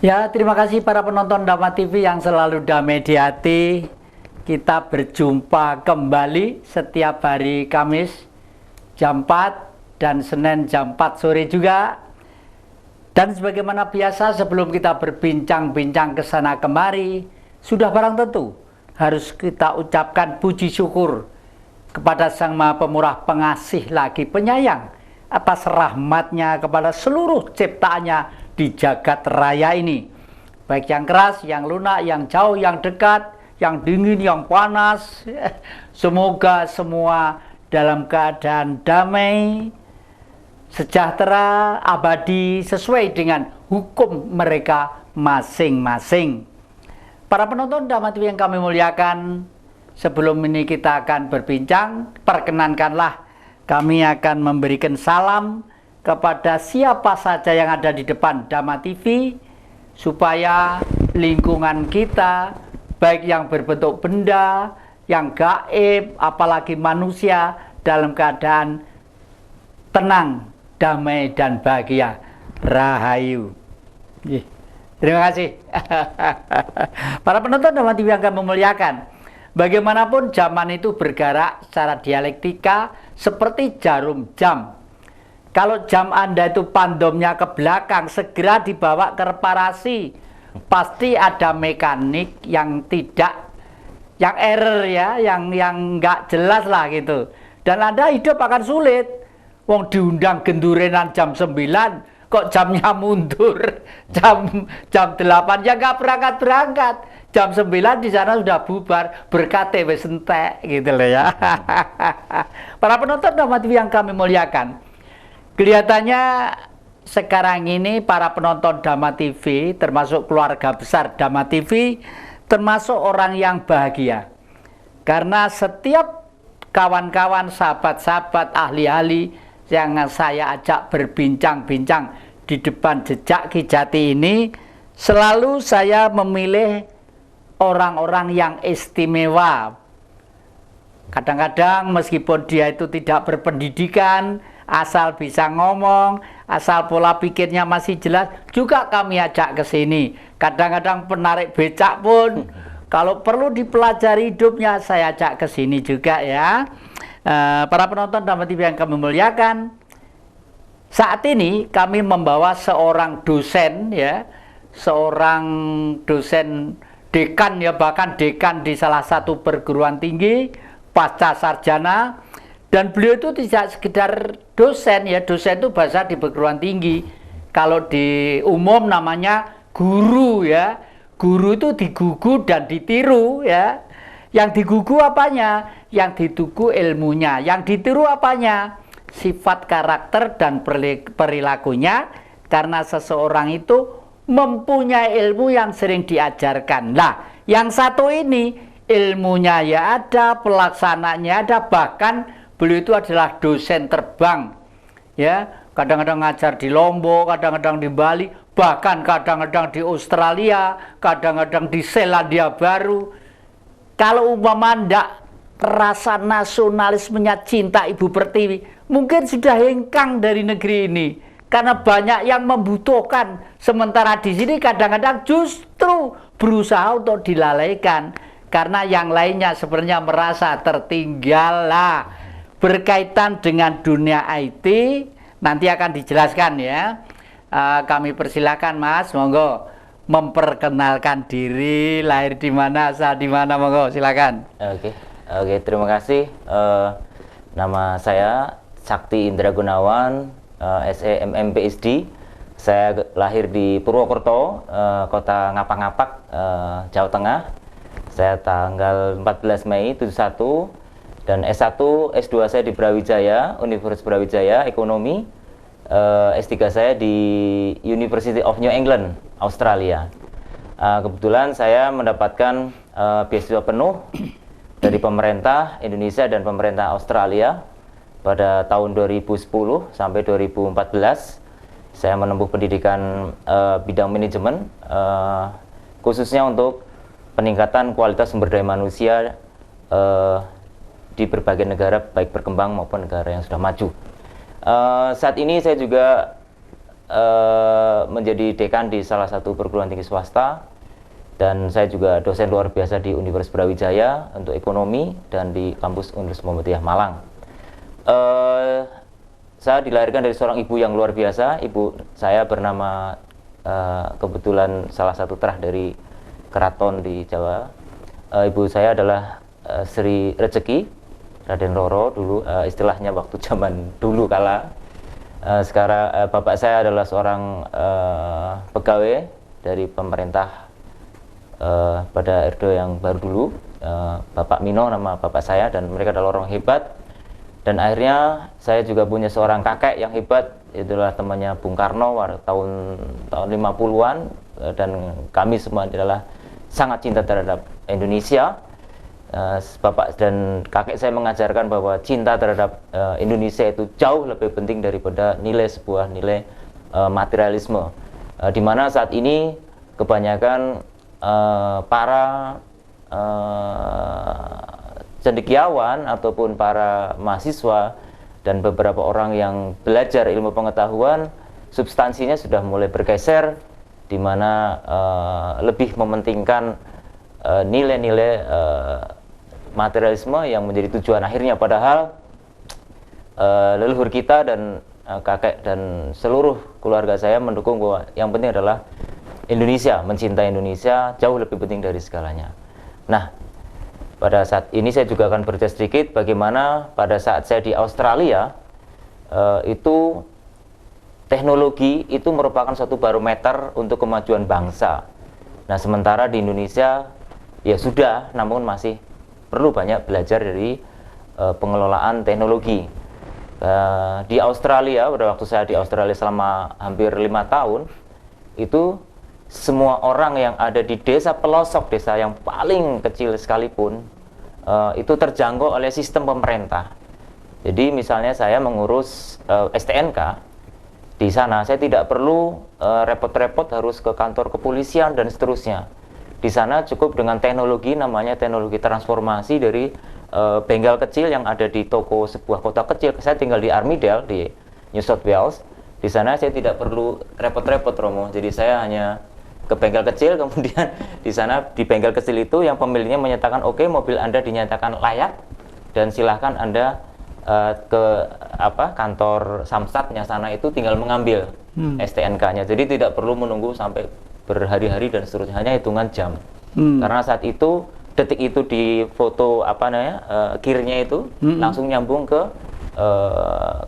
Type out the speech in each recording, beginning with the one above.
Ya, terima kasih para penonton Dhamma TV yang selalu damai di hati. Kita berjumpa kembali setiap hari Kamis jam 4 dan Senin jam 4 sore juga. Dan sebagaimana biasa sebelum kita berbincang-bincang ke sana kemari, sudah barang tentu harus kita ucapkan puji syukur kepada Sang Maha Pemurah, Pengasih lagi Penyayang atas rahmatnya kepada seluruh ciptaannya di jagat raya ini, baik yang keras, yang lunak, yang jauh, yang dekat, yang dingin, yang panas. Semoga semua dalam keadaan damai, sejahtera, abadi, sesuai dengan hukum mereka masing-masing. Para penonton Dhamma TV yang kami muliakan, sebelum ini kita akan berbincang, perkenankanlah kami akan memberikan salam kepada siapa saja yang ada di depan Dhamma TV, supaya lingkungan kita, baik yang berbentuk benda, yang gaib, apalagi manusia, dalam keadaan tenang, damai, dan bahagia. Rahayu. Terima kasih. Para penonton Dhamma TV yang akan memuliakan, bagaimanapun zaman itu bergerak secara dialektika seperti jarum jam. Kalau jam Anda itu pandomnya ke belakang, segera dibawa ke reparasi. Pasti ada mekanik yang yang error ya, yang nggak jelas lah gitu. Dan Anda hidup akan sulit. Wong diundang gendurenan jam 9, kok jamnya mundur. Jam 8 ya nggak berangkat. Jam 9 di sana sudah bubar, berkate wis entek gitu loh ya. Para penonton Dhamma TV yang kami muliakan, kelihatannya sekarang ini para penonton Dhamma TV, termasuk keluarga besar Dhamma TV, termasuk orang yang bahagia. Karena setiap kawan-kawan, sahabat-sahabat, ahli-ahli yang saya ajak berbincang-bincang di depan jejak Ki Jati ini, selalu saya memilih orang-orang yang istimewa. Kadang-kadang meskipun dia itu tidak berpendidikan, asal bisa ngomong, asal pola pikirnya masih jelas, juga kami ajak ke sini. Kadang-kadang penarik becak pun, kalau perlu dipelajari hidupnya, saya ajak ke sini juga ya. Para penonton Dhamma TV yang kami muliakan, saat ini kami membawa seorang dosen ya, seorang dosen dekan ya, bahkan dekan di salah satu perguruan tinggi pasca sarjana. Dan beliau itu tidak sekedar dosen ya, dosen itu bahasa di perguruan tinggi. Kalau di umum namanya guru ya. Guru itu digugu dan ditiru ya. Yang digugu apanya? Yang ditugu ilmunya. Yang ditiru apanya? Sifat karakter dan perilakunya. Karena seseorang itu mempunyai ilmu yang sering diajarkan. Nah, yang satu ini ilmunya ya ada, pelaksanaannya ada, bahkan beliau itu adalah dosen terbang ya, kadang-kadang ngajar di Lombok, kadang-kadang di Bali, bahkan kadang-kadang di Australia, kadang-kadang di Selandia Baru. Kalau umpama ndak rasa nasionalismenya, cinta Ibu Pertiwi, mungkin sudah hengkang dari negeri ini, karena banyak yang membutuhkan, sementara di sini kadang-kadang justru berusaha untuk dilalaikan, karena yang lainnya sebenarnya merasa tertinggal lah. Berkaitan dengan dunia IT nanti akan dijelaskan ya. Kami persilahkan Mas, monggo memperkenalkan diri, lahir di mana, asal di mana, monggo silakan. Oke, terima kasih. Nama saya Sakti Indra Gunawan, SEMM PhD. Saya lahir di Purwokerto, kota Ngapak-Ngapak, Jawa Tengah. Saya tanggal 14 Mei 71. Dan S1, S2 saya di Brawijaya, Universitas Brawijaya, Ekonomi. S3 saya di University of New England, Australia. Kebetulan saya mendapatkan beasiswa penuh dari pemerintah Indonesia dan pemerintah Australia pada tahun 2010 sampai 2014. Saya menempuh pendidikan bidang manajemen, khususnya untuk peningkatan kualitas sumber daya manusia di berbagai negara, baik berkembang maupun negara yang sudah maju. Saat ini saya juga menjadi dekan di salah satu perguruan tinggi swasta, dan saya juga dosen luar biasa di Universitas Brawijaya untuk ekonomi dan di kampus Universitas Muhammadiyah Malang. Saya dilahirkan dari seorang ibu yang luar biasa. Ibu saya bernama kebetulan salah satu terah dari keraton di Jawa. Ibu saya adalah Sri Rezeki Raden Roro dulu, istilahnya waktu zaman dulu kala. Sekarang bapak saya adalah seorang pegawai dari pemerintah pada Orde yang baru dulu, Bapak Mino nama bapak saya, dan mereka adalah orang hebat. Dan akhirnya saya juga punya seorang kakek yang hebat, itulah temannya Bung Karno tahun 50-an, dan kami semua adalah sangat cinta terhadap Indonesia. Bapak dan kakek saya mengajarkan bahwa cinta terhadap Indonesia itu jauh lebih penting daripada sebuah nilai materialisme, di mana saat ini kebanyakan para cendekiawan ataupun para mahasiswa dan beberapa orang yang belajar ilmu pengetahuan, substansinya sudah mulai bergeser, di mana lebih mementingkan nilai-nilai materialisme yang menjadi tujuan akhirnya. Padahal leluhur kita dan kakek dan seluruh keluarga saya mendukung bahwa yang penting adalah Indonesia, mencintai Indonesia jauh lebih penting dari segalanya. Nah, pada saat ini saya juga akan bercerita sedikit bagaimana pada saat saya di Australia, itu teknologi itu merupakan suatu barometer untuk kemajuan bangsa. Nah, sementara di Indonesia ya sudah, namun masih perlu banyak belajar dari pengelolaan teknologi. Di Australia, pada waktu saya di Australia selama hampir 5 tahun, itu semua orang yang ada di desa pelosok, desa yang paling kecil sekalipun, itu terjangkau oleh sistem pemerintah. Jadi misalnya saya mengurus STNK, di sana saya tidak perlu repot-repot harus ke kantor kepolisian dan seterusnya. Di sana cukup dengan teknologi, namanya teknologi transformasi dari bengkel kecil yang ada di toko sebuah kota kecil. Saya tinggal di Armidale di New South Wales. Di sana saya tidak perlu repot-repot, Romo. Jadi saya hanya ke bengkel kecil, kemudian di sana di bengkel kecil itu yang pemiliknya menyatakan oke, mobil Anda dinyatakan layak dan silahkan Anda ke kantor Samsatnya sana, itu tinggal mengambil STNK-nya. Jadi tidak perlu menunggu sampai berhari-hari dan seterusnya, hanya hitungan jam. Karena saat itu detik itu di foto gearnya itu langsung nyambung ke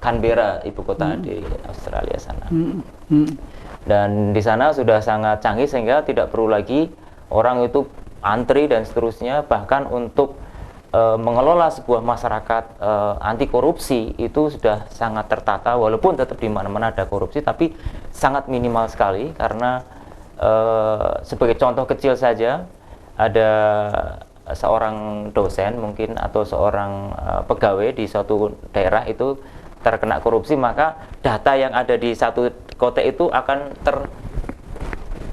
Canberra, ibu kota di Australia sana. Dan di sana sudah sangat canggih sehingga tidak perlu lagi orang itu antri dan seterusnya. Bahkan untuk mengelola sebuah masyarakat anti korupsi itu sudah sangat tertata, walaupun tetap di mana-mana ada korupsi, tapi sangat minimal sekali. Karena sebagai contoh kecil saja, ada seorang dosen mungkin atau seorang pegawai di suatu daerah itu terkena korupsi, maka data yang ada di satu kota itu akan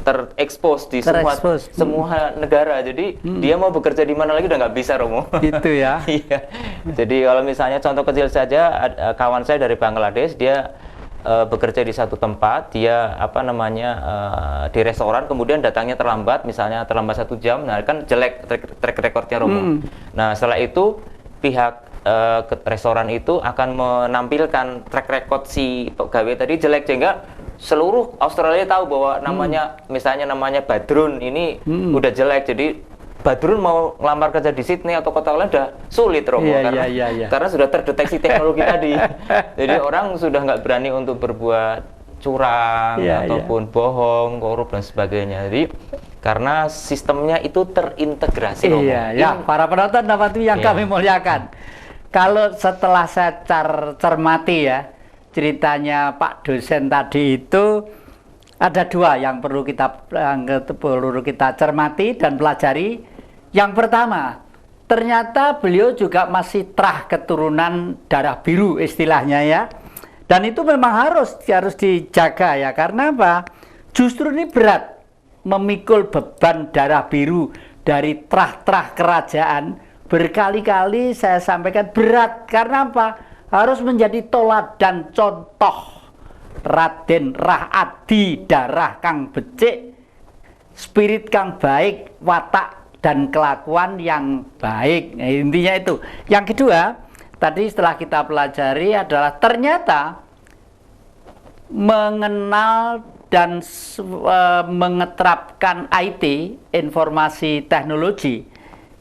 terekspos di semua negara. Jadi dia mau bekerja di mana lagi udah nggak bisa, Romo. Gitu ya. Iya. Jadi kalau misalnya contoh kecil saja, kawan saya dari Bangladesh, dia bekerja di satu tempat, dia di restoran, kemudian datangnya terlambat, misalnya terlambat 1 jam, nah kan jelek track recordnya, Romo. Nah setelah itu pihak restoran itu akan menampilkan track record si pegawai tadi jelek, sehingga seluruh Australia tahu bahwa misalnya namanya Badrun ini udah jelek. Jadi Badrun mau ngelamar kerja di Sydney atau kota lain udah sulit, Romo, karena sudah terdeteksi teknologi tadi. Jadi orang sudah nggak berani untuk berbuat curang ataupun bohong, korup dan sebagainya. Jadi karena sistemnya itu terintegrasi, Romo. Para penonton dapat yang kami muliakan. Kalau setelah saya cermati ya ceritanya Pak dosen tadi, itu ada 2 yang perlu kita cermati dan pelajari. Yang pertama, ternyata beliau juga masih terah keturunan darah biru istilahnya ya. Dan itu memang harus dijaga ya. Karena apa? Justru ini berat memikul beban darah biru dari terah-terah kerajaan. Berkali-kali saya sampaikan berat. Karena apa? Harus menjadi toladan contoh Raden Rah Adi darah kang becik, spirit kang baik, watak dan kelakuan yang baik. Nah, intinya itu. Yang kedua, tadi setelah kita pelajari adalah ternyata mengenal dan mengeterapkan IT, informasi teknologi,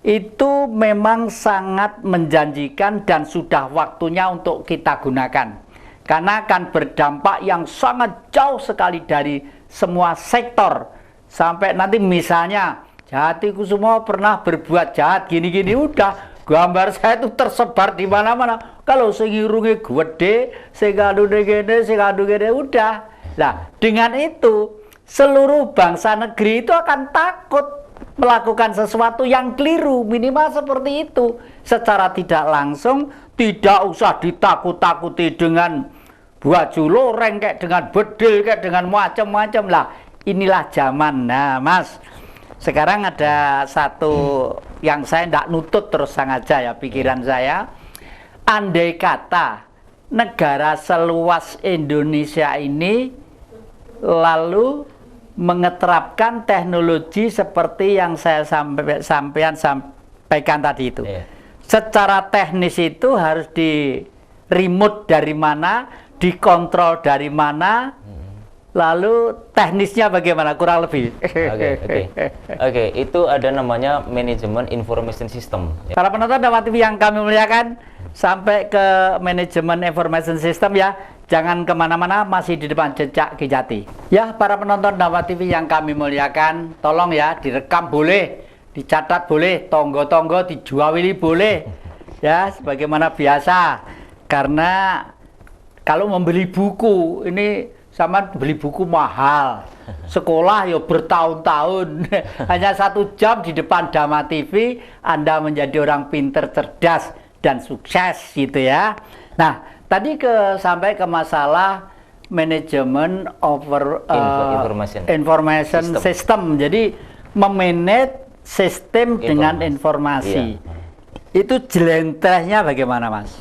itu memang sangat menjanjikan dan sudah waktunya untuk kita gunakan. Karena akan berdampak yang sangat jauh sekali dari semua sektor. Sampai nanti misalnya Jatikusumo pernah berbuat jahat gini-gini, udah gambar saya itu tersebar di mana-mana. Kalau sing irunge gede, sing kandune gede, sing kandune gede, udah. Nah, dengan itu seluruh bangsa negeri itu akan takut melakukan sesuatu yang keliru, minimal seperti itu. Secara tidak langsung, tidak usah ditakut-takuti dengan baju loreng, kayak dengan bedil, kayak dengan macam-macam lah. Inilah zaman. Nah, Mas, sekarang ada satu yang saya tidak nutut terus sengaja ya pikiran saya. Andai kata negara seluas Indonesia ini lalu mengeterapkan teknologi seperti yang saya sampaikan tadi itu. Secara teknis itu harus di remote dari mana, dikontrol dari mana, lalu teknisnya bagaimana, kurang lebih. Oke, itu ada namanya manajemen information system. Para penonton Dhamma TV yang kami muliakan, sampai ke manajemen information system ya, jangan kemana-mana, masih di depan Jejak Ki Jati. Ya, para penonton Dhamma TV yang kami muliakan, tolong ya direkam boleh, dicatat boleh, tonggo-tonggo dijuawili boleh, ya, sebagaimana biasa. Karena kalau membeli buku ini sama beli buku mahal, sekolah ya bertahun-tahun, hanya 1 jam di depan Dhamma TV Anda menjadi orang pinter, cerdas dan sukses gitu ya. Nah, tadi sampai ke masalah manajemen information system. Jadi memanage sistem dengan informasi. Itu jelentrehnya bagaimana, Mas?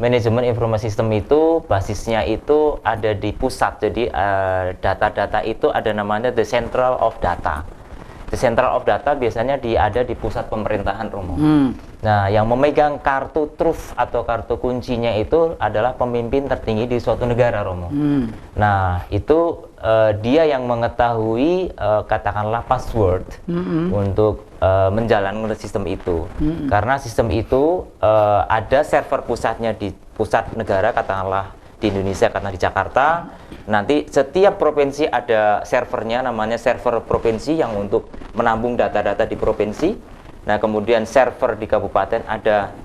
Manajemen informasi sistem itu basisnya itu ada di pusat. Jadi data-data itu ada namanya the central of data. The central of data biasanya ada di pusat pemerintahan, Romo. Nah, yang memegang kartu truf atau kartu kuncinya itu adalah pemimpin tertinggi di suatu negara, Romo. Nah, itu dia yang mengetahui katakanlah password untuk menjalankan sistem itu. Karena sistem itu ada server pusatnya di pusat negara, katakanlah di Indonesia karena di Jakarta. Nanti setiap provinsi ada servernya, namanya server provinsi yang untuk menampung data-data di provinsi. Nah, kemudian server di kabupaten ada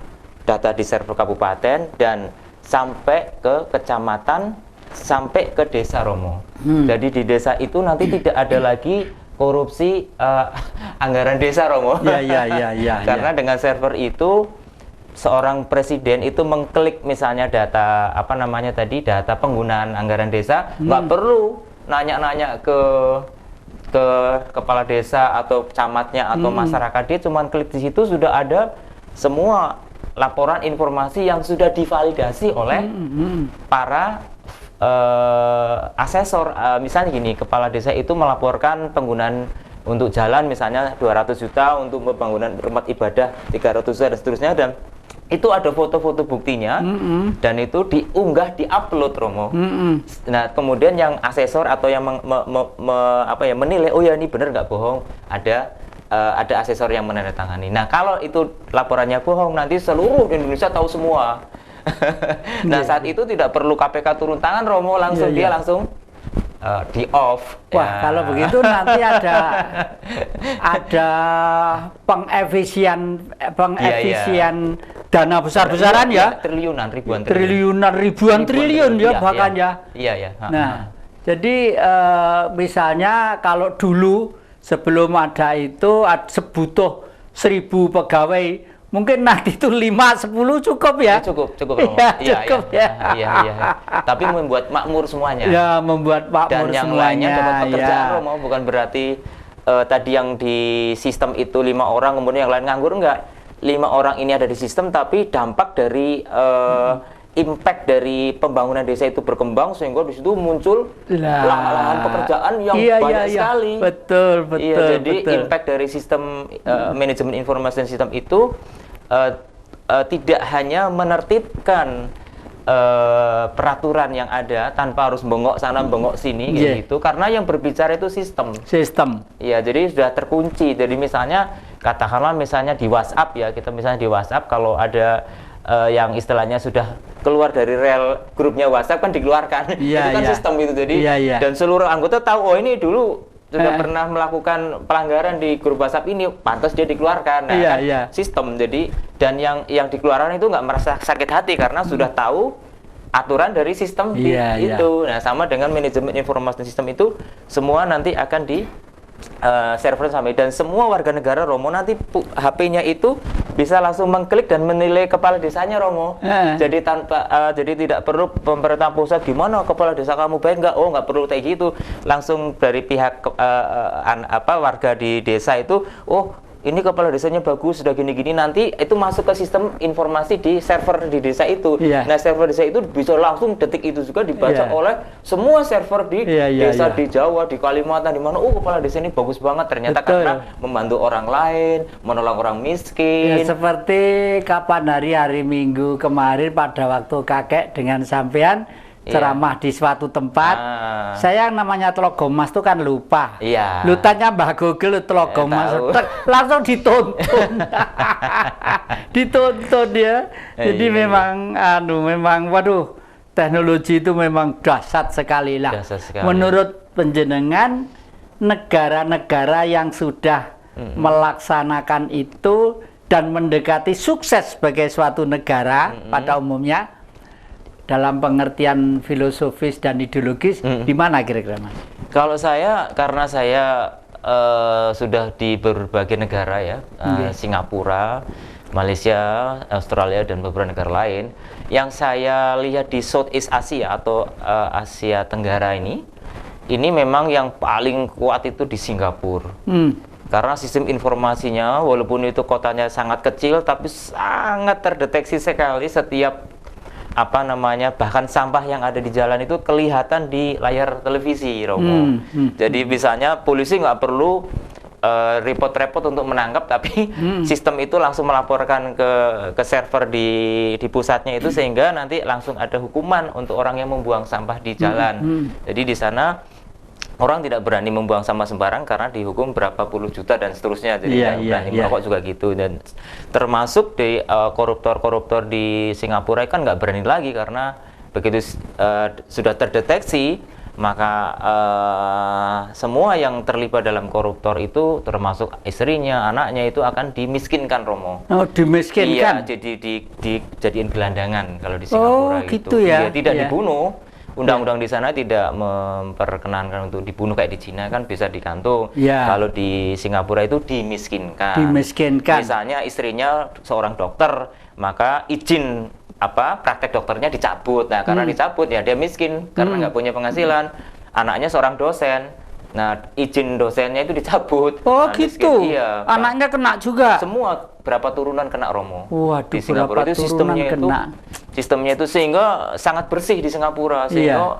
data di server kabupaten, dan sampai ke kecamatan, sampai ke desa, Romo. Jadi di desa itu nanti tidak ada lagi korupsi anggaran desa, Romo. Karena dengan server itu seorang presiden itu mengklik misalnya data data penggunaan anggaran desa, nggak perlu nanya-nanya ke kepala desa atau camatnya atau masyarakat. Dia cuma klik di situ, sudah ada semua laporan informasi yang sudah divalidasi oleh para asesor. Misalnya gini, kepala desa itu melaporkan penggunaan untuk jalan misalnya 200 juta, untuk pembangunan rumah ibadah 300 juta dan seterusnya, dan itu ada foto-foto buktinya, dan itu diunggah, diupload, Romo. Nah, kemudian yang asesor atau yang menilai, oh ya ini benar nggak bohong, ada asesor yang menandatangani. Nah, kalau itu laporannya bohong, nanti seluruh Indonesia tahu semua. Nah, saat itu tidak perlu KPK turun tangan, Romo, langsung dia langsung di off. Wah, kalau begitu nanti ada pengefisien dana besar-besaran ya, triliunan, ribuan triliun ya bahkan ya. Nah, jadi misalnya kalau dulu sebelum ada itu sebutuh 1000 pegawai, mungkin nanti itu 5-10 cukup ya? Cukup. Cukup ya. Tapi membuat makmur semuanya. Ya, membuat makmur dan yang semuanya. Lainnya dapat pekerjaan, Romo. Bukan berarti tadi yang di sistem itu 5 orang, kemudian yang lain nganggur, enggak. 5 orang ini ada di sistem, tapi dampak dari impact dari pembangunan desa itu berkembang sehingga di situ muncul lahan-lahan pekerjaan yang banyak sekali. Betul, betul. Iya, jadi betul. impact dari sistem manajemen informasi dan sistem itu tidak hanya menertibkan peraturan yang ada tanpa harus bengok sana bengok sini kayak gitu, karena yang berbicara itu sistem. Iya, jadi sudah terkunci. Jadi misalnya katakanlah misalnya di WhatsApp ya, kita misalnya di WhatsApp kalau ada yang istilahnya sudah keluar dari rel grupnya WhatsApp kan dikeluarkan. Itu kan sistem itu. Jadi dan seluruh anggota tahu, oh ini dulu sudah pernah melakukan pelanggaran di grup WhatsApp ini, pantas dia dikeluarkan. Nah, sistem. Jadi dan yang dikeluarkan itu nggak merasa sakit hati karena sudah tahu aturan dari sistem itu. Nah, sama dengan manajemen informasi dan sistem itu semua nanti akan di server sampai, dan semua warga negara Romo nanti HP-nya itu bisa langsung mengklik dan menilai kepala desanya Romo. Jadi jadi tidak perlu pemerintah pusat gimana kepala desa kamu baik nggak, oh nggak perlu kayak gitu, langsung dari pihak warga di desa itu, oh ini kepala desanya bagus, sudah gini-gini, nanti itu masuk ke sistem informasi di server di desa itu. Nah, server desa itu bisa langsung detik itu juga dibaca oleh semua server di desa di Jawa, di Kalimantan, di mana, oh kepala desa ini bagus banget, ternyata karena membantu orang lain, menolong orang miskin. Seperti kapan hari Minggu kemarin pada waktu kakek dengan sampean ceramah di suatu tempat, saya yang namanya Tlogomas itu kan lupa. Lu tanya Mbah Google Tlogomas, langsung ditonton. Ditonton ya. Jadi memang waduh, teknologi itu memang dahsyat sekali lah. Menurut penjenengan, negara-negara yang sudah melaksanakan itu dan mendekati sukses sebagai suatu negara pada umumnya, dalam pengertian filosofis dan ideologis, di mana kira-kira Mas? Kalau saya, karena saya sudah di berbagai negara ya, Singapura, Malaysia, Australia, dan beberapa negara lain, yang saya lihat di Southeast Asia atau Asia Tenggara ini memang yang paling kuat itu di Singapura. Karena sistem informasinya, walaupun itu kotanya sangat kecil, tapi sangat terdeteksi sekali. Setiap bahkan sampah yang ada di jalan itu kelihatan di layar televisi, Romo. Jadi misalnya polisi nggak perlu repot-repot untuk menangkap, tapi sistem itu langsung melaporkan ke server di pusatnya itu, sehingga nanti langsung ada hukuman untuk orang yang membuang sampah di jalan. Jadi di sana orang tidak berani membuang sampah sembarang karena dihukum berapa puluh juta dan seterusnya. Jadi berani merokok juga gitu. Dan termasuk di koruptor-koruptor di Singapura kan nggak berani lagi, karena begitu sudah terdeteksi, maka semua yang terlibat dalam koruptor itu, termasuk istrinya, anaknya, itu akan dimiskinkan, Romo. Oh, dimiskinkan? Iya, jadi dijadiin gelandangan kalau di Singapura. Gitu ya? Iya, tidak dibunuh. Undang-undang di sana tidak memperkenankan untuk dibunuh kayak di Cina kan bisa digantung. Kalau di Singapura itu dimiskinkan. Misalnya istrinya seorang dokter, maka izin praktek dokternya dicabut. Nah, karena dicabut ya dia miskin karena nggak punya penghasilan. Anaknya seorang dosen. Nah, izin dosennya itu dicabut. Oh, gitu. Iya. Anaknya kena juga. Semua berapa turunan kena, Romo. Waduh, di Singapura itu sistemnya itu sehingga sangat bersih di Singapura, sehingga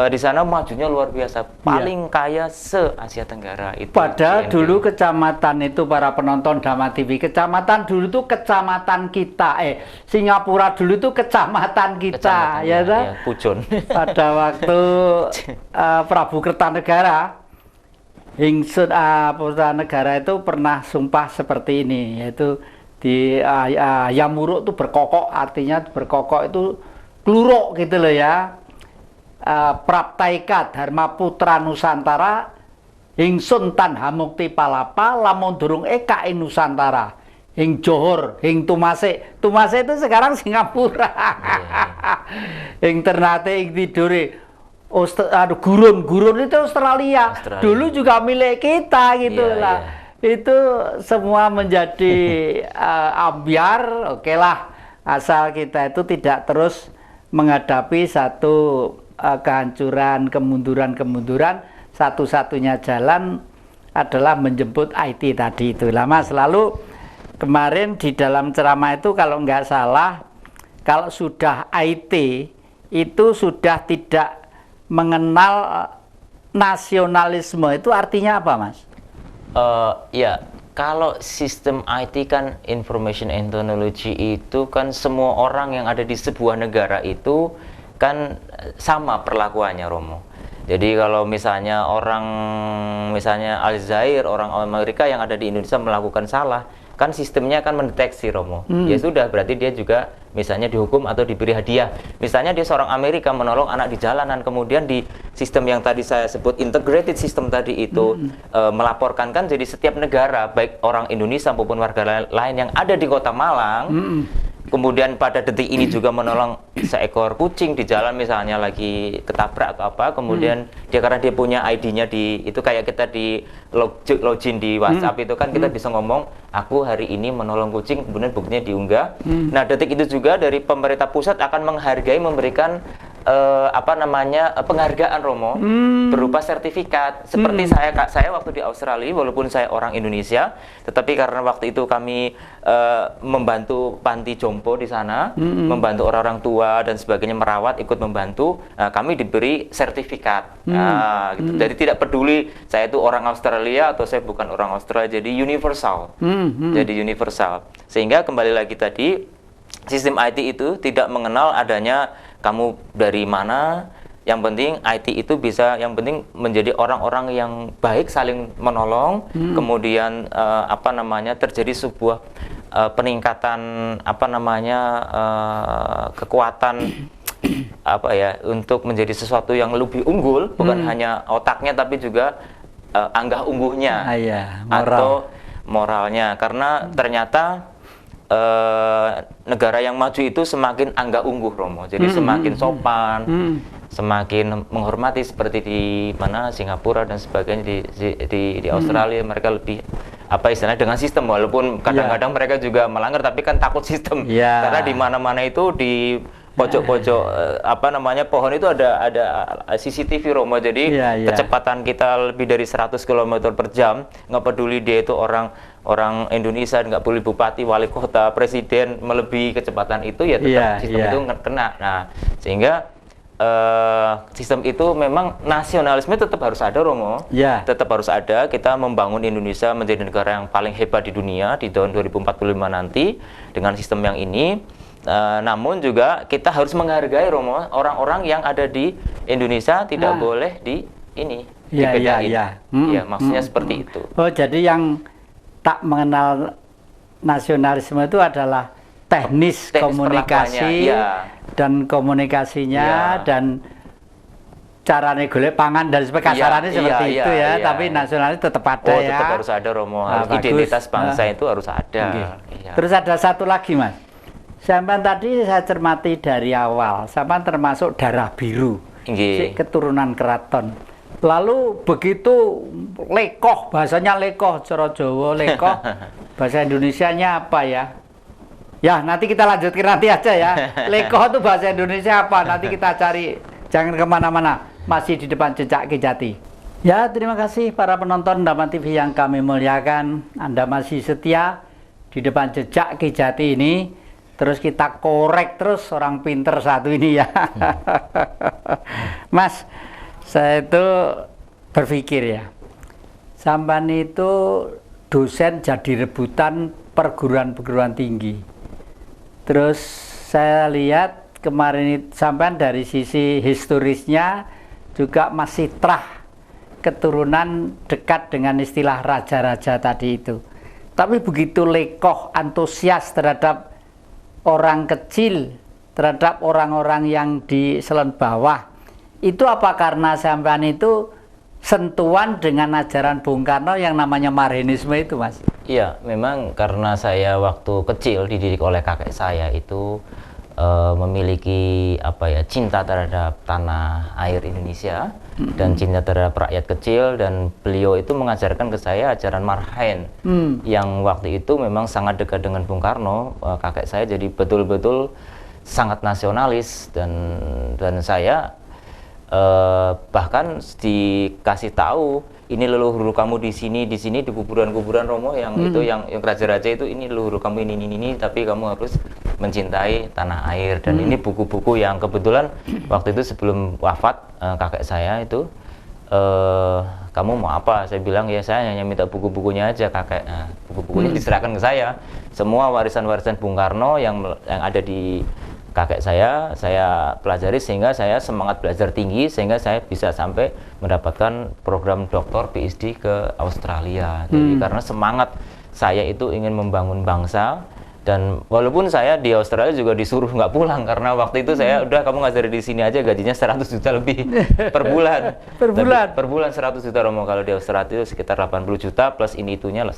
di sana majunya luar biasa, paling kaya se-Asia Tenggara itu. Padahal dulu kecamatan itu, para penonton Dhamma TV, kecamatan dulu tuh kecamatan kita, Singapura dulu tuh kecamatan kita, ya kan? Pujon. Pada waktu Prabu Kertanegara, Hingsun Negara itu pernah sumpah seperti ini, yaitu di Yamuruk itu berkokok, artinya berkokok itu kluruk gitu loh ya. Praptaika Dharma Putra Nusantara Hingsun Tan Hamukti Palapa lamun durung eka ing Nusantara Hing Johor Hing Tumase itu sekarang Singapura. Hing Ternate Hing Tidore Gurun itu Australia. Dulu juga milik kita gitu lah. Itu semua menjadi ambiar, oke lah, asal kita itu tidak terus menghadapi satu kehancuran, kemunduran, satu-satunya jalan adalah menjemput IT tadi itu. Lah Mas, lalu kemarin di dalam ceramah itu kalau nggak salah kalau sudah IT itu sudah tidak mengenal nasionalisme, itu artinya apa, Mas? Ya, kalau sistem IT kan information and technology itu kan semua orang yang ada di sebuah negara itu kan sama perlakuannya, Romo. Jadi kalau misalnya misalnya Aljazair, orang Amerika yang ada di Indonesia melakukan salah, kan sistemnya akan mendeteksi, Romo. Ya sudah, berarti dia juga misalnya dihukum atau diberi hadiah. Misalnya dia seorang Amerika menolong anak di jalanan, kemudian di sistem yang tadi saya sebut integrated system tadi itu melaporkan, kan jadi setiap negara, baik orang Indonesia maupun warga lain yang ada di Kota Malang, kemudian pada detik ini juga menolong seekor kucing di jalan misalnya lagi ketabrak atau apa, kemudian dia karena dia punya ID-nya itu kayak kita di login di WhatsApp itu kan kita bisa ngomong aku hari ini menolong kucing, kemudian buktinya diunggah. Nah, detik itu juga dari pemerintah pusat akan menghargai, memberikan penghargaan, Romo, berupa sertifikat. Seperti saya waktu di Australia, walaupun saya orang Indonesia, tetapi karena waktu itu kami membantu panti jompo di sana, membantu orang-orang tua dan sebagainya, merawat, ikut membantu, kami diberi sertifikat. Gitu. Jadi tidak peduli saya itu orang Australia atau saya bukan orang Australia, jadi universal. Jadi universal. Sehingga kembali lagi tadi, sistem IT itu tidak mengenal adanya kamu dari mana, yang penting IT itu bisa, yang penting menjadi orang-orang yang baik, saling menolong, kemudian terjadi sebuah peningkatan kekuatan untuk menjadi sesuatu yang lebih unggul, bukan hanya otaknya tapi juga anggah ungguhnya atau moralnya, karena ternyata negara yang maju itu semakin angga ungguh, Romo. Jadi semakin sopan, semakin menghormati, seperti di mana Singapura dan sebagainya, di Australia mereka lebih istilahnya dengan sistem, walaupun kadang-kadang mereka juga melanggar tapi kan takut sistem. Karena di mana-mana itu di pojok-pojok pohon itu ada CCTV, Romo. Jadi kecepatan kita lebih dari 100 km per jam, nggak peduli dia itu orang Indonesia, nggak peduli bupati, wali kota, presiden, melebihi kecepatan itu ya tetap sistem itu kena. Nah, sehingga sistem itu memang nasionalisme tetap harus ada, Romo. Tetap harus ada. Kita membangun Indonesia menjadi negara yang paling hebat di dunia di tahun 2045 nanti dengan sistem yang ini. Namun juga kita harus menghargai, Romo, orang-orang yang ada di Indonesia, tidak boleh dibedain. Maksudnya seperti itu. Oh, jadi yang tak mengenal nasionalisme itu adalah teknis komunikasi dan komunikasinya dan cara golek pangan dan sebagainya, kasarannya seperti itu ya. Tapi nasionalis tetap ada tetap harus ada, Romo. Identitas bangsa itu harus ada. Terus ada satu lagi, Mas. Sampai tadi saya cermati dari awal, sampai termasuk darah biru, keturunan keraton. Lalu begitu lekoh, bahasanya lekoh, cara Jawa lekoh, bahasa Indonesianya apa ya? Ya nanti kita lanjutkan nanti aja ya. Lekoh itu bahasa Indonesia apa? Nanti kita cari, jangan kemana-mana, masih di depan Jejak Kejati. Ya, terima kasih para penonton Daman TV yang kami muliakan. Anda masih setia di depan Jejak Kejati ini. Terus kita korek terus orang pinter satu ini ya. Mas, saya itu berpikir ya, sampan itu dosen jadi rebutan perguruan-perguruan tinggi. Terus saya lihat kemarin sampan dari sisi historisnya juga masih terah keturunan dekat dengan istilah raja-raja tadi itu. Tapi begitu lekoh, antusias terhadap orang kecil, terhadap orang-orang yang di selon bawah, itu apa karena sampean itu sentuhan dengan ajaran Bung Karno yang namanya Marxisme itu, Mas? Iya, memang karena saya waktu kecil dididik oleh kakek saya itu memiliki cinta terhadap tanah air Indonesia dan cinta terhadap rakyat kecil, dan beliau itu mengajarkan ke saya ajaran Marhaen yang waktu itu memang sangat dekat dengan Bung Karno. Kakek saya jadi betul-betul sangat nasionalis, dan saya bahkan dikasih tahu, ini leluhur kamu di sini di kuburan-kuburan, Romo, yang itu yang raja-raja itu, ini leluhur kamu ini, tapi kamu harus mencintai tanah air. Dan ini buku-buku yang kebetulan waktu itu sebelum wafat kakek saya itu, kamu mau apa? Saya bilang ya saya hanya minta buku-bukunya aja kakek. Nah, buku-bukunya diserahkan ke saya. Semua warisan-warisan Bung Karno yang ada di kakek saya pelajari sehingga saya semangat belajar tinggi sehingga saya bisa sampai mendapatkan program doktor PhD ke Australia. Jadi karena semangat saya itu ingin membangun bangsa. Dan walaupun saya di Australia juga disuruh nggak pulang karena waktu itu saya udah kamu ngajar di sini aja gajinya 100 juta lebih per bulan. Per bulan 100 juta Romo, kalau di Australia itu sekitar 80 juta plus ini itunya 100.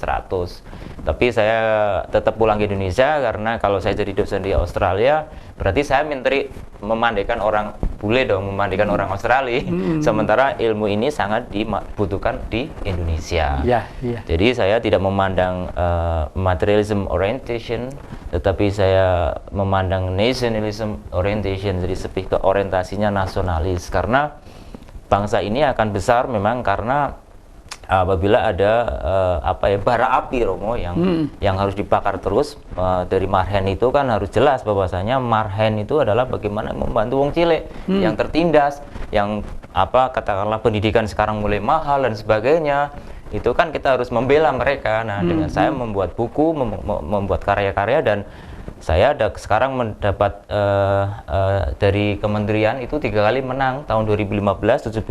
Tapi saya tetap pulang ke Indonesia karena kalau saya jadi dosen di Australia berarti saya menteri memandikan orang bule dong, memandikan orang Australia. Sementara ilmu ini sangat dibutuhkan di Indonesia. Jadi saya tidak memandang materialism orientation, tetapi saya memandang nationalism orientation, jadi lebih ke orientasinya nasionalis, karena bangsa ini akan besar memang karena apabila ada bara api Romo yang harus dibakar terus. Dari marhen itu kan harus jelas bahwasanya marhen itu adalah bagaimana membantu wong cilik yang tertindas, yang katakanlah pendidikan sekarang mulai mahal dan sebagainya. Itu kan kita harus membela mereka. Nah, dengan saya membuat buku, membuat karya-karya, dan saya sekarang mendapat dari kementerian itu 3 kali menang, tahun 2015, 17,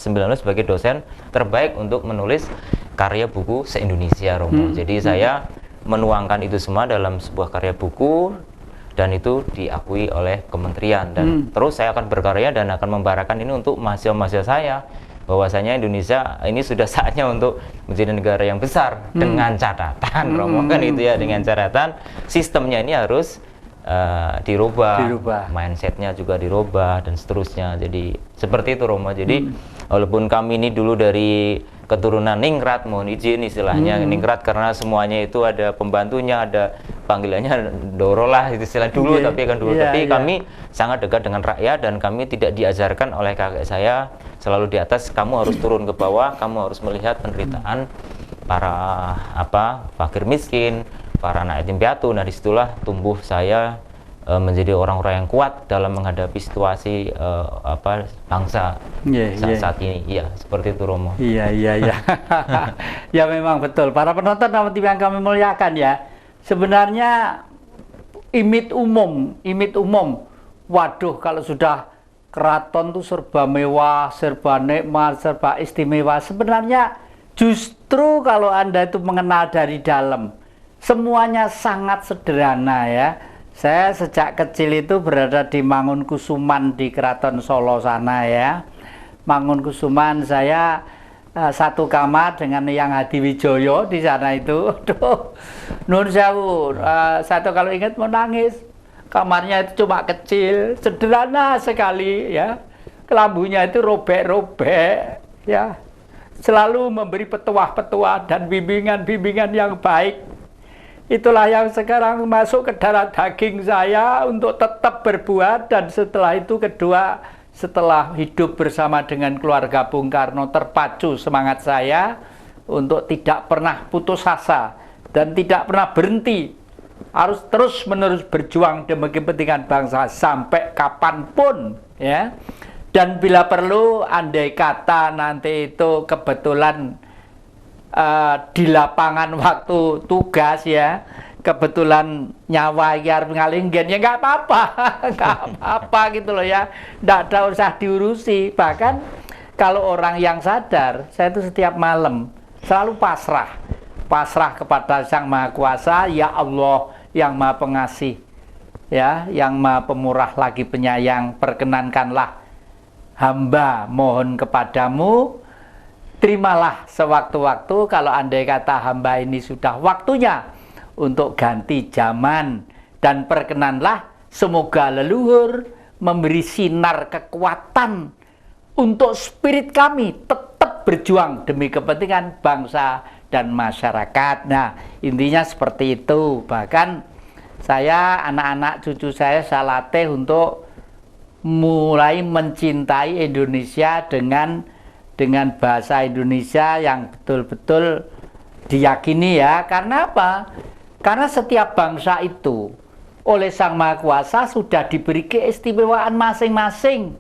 19 sebagai dosen terbaik untuk menulis karya buku se-Indonesia Romo. Jadi saya menuangkan itu semua dalam sebuah karya buku dan itu diakui oleh kementerian, dan terus saya akan berkarya dan akan membarakan ini untuk mahasiswa-mahasiswa saya bahwasanya Indonesia ini sudah saatnya untuk menjadi negara yang besar, dengan catatan Romo kan itu ya, dengan catatan sistemnya ini harus dirubah, mindsetnya juga dirubah dan seterusnya. Jadi seperti itu Romo. Jadi walaupun kami ini dulu dari keturunan ningrat, mohon izin istilahnya ningrat karena semuanya itu ada pembantunya, ada panggilannya Doro lah istilah dulu, tapi kami sangat dekat dengan rakyat dan kami tidak diajarkan oleh kakek saya selalu di atas, kamu harus turun ke bawah, kamu harus melihat penderitaan para fakir miskin, para anak yatim piatu. Nah, disitulah tumbuh saya menjadi orang-orang yang kuat dalam menghadapi situasi bangsa saat ini. Iya, seperti itu Romo. Iya. Ya memang betul. Para penonton yang kami muliakan ya. Sebenarnya imit umum. Waduh, kalau sudah keraton tuh serba mewah, serba nikmat, serba istimewa. Sebenarnya justru kalau Anda itu mengenal dari dalam, semuanya sangat sederhana ya. Saya sejak kecil itu berada di Mangunkusuman di Keraton Solo sana ya. Mangunkusuman saya satu kamar dengan Yang Hadiwijoyo di sana itu. Nun sewu, satu kalau ingat mau nangis. Kamarnya itu cuma kecil, sederhana sekali ya. Kelambunya itu robek-robek ya. Selalu memberi petuah-petuah dan bimbingan-bimbingan yang baik. Itulah yang sekarang masuk ke darah daging saya untuk tetap berbuat, dan setelah itu kedua, setelah hidup bersama dengan keluarga Bung Karno, terpacu semangat saya untuk tidak pernah putus asa dan tidak pernah berhenti, harus terus-menerus berjuang demi kepentingan bangsa sampai kapanpun ya. Dan bila perlu, andai kata nanti itu kebetulan di lapangan waktu tugas ya, kebetulan nyawa yar ngalinggen ya nggak apa-apa, nggak apa-apa gitu loh ya, nggak ada usah diurusi. Bahkan kalau orang yang sadar, saya itu setiap malam selalu pasrah kepada Sang Maha Kuasa, ya Allah yang Maha Pengasih ya, yang Maha Pemurah lagi penyayang, perkenankanlah hamba mohon kepadamu, terimalah sewaktu-waktu kalau andai kata hamba ini sudah waktunya untuk ganti zaman, dan perkenanlah semoga leluhur memberi sinar kekuatan untuk spirit kami tetap berjuang demi kepentingan bangsa dan masyarakat. Nah, intinya seperti itu. Bahkan saya, anak-anak cucu saya latih untuk mulai mencintai Indonesia dengan bahasa Indonesia yang betul-betul diyakini ya. Karena apa? Karena setiap bangsa itu oleh Sang Maha Kuasa sudah diberi keistimewaan masing-masing.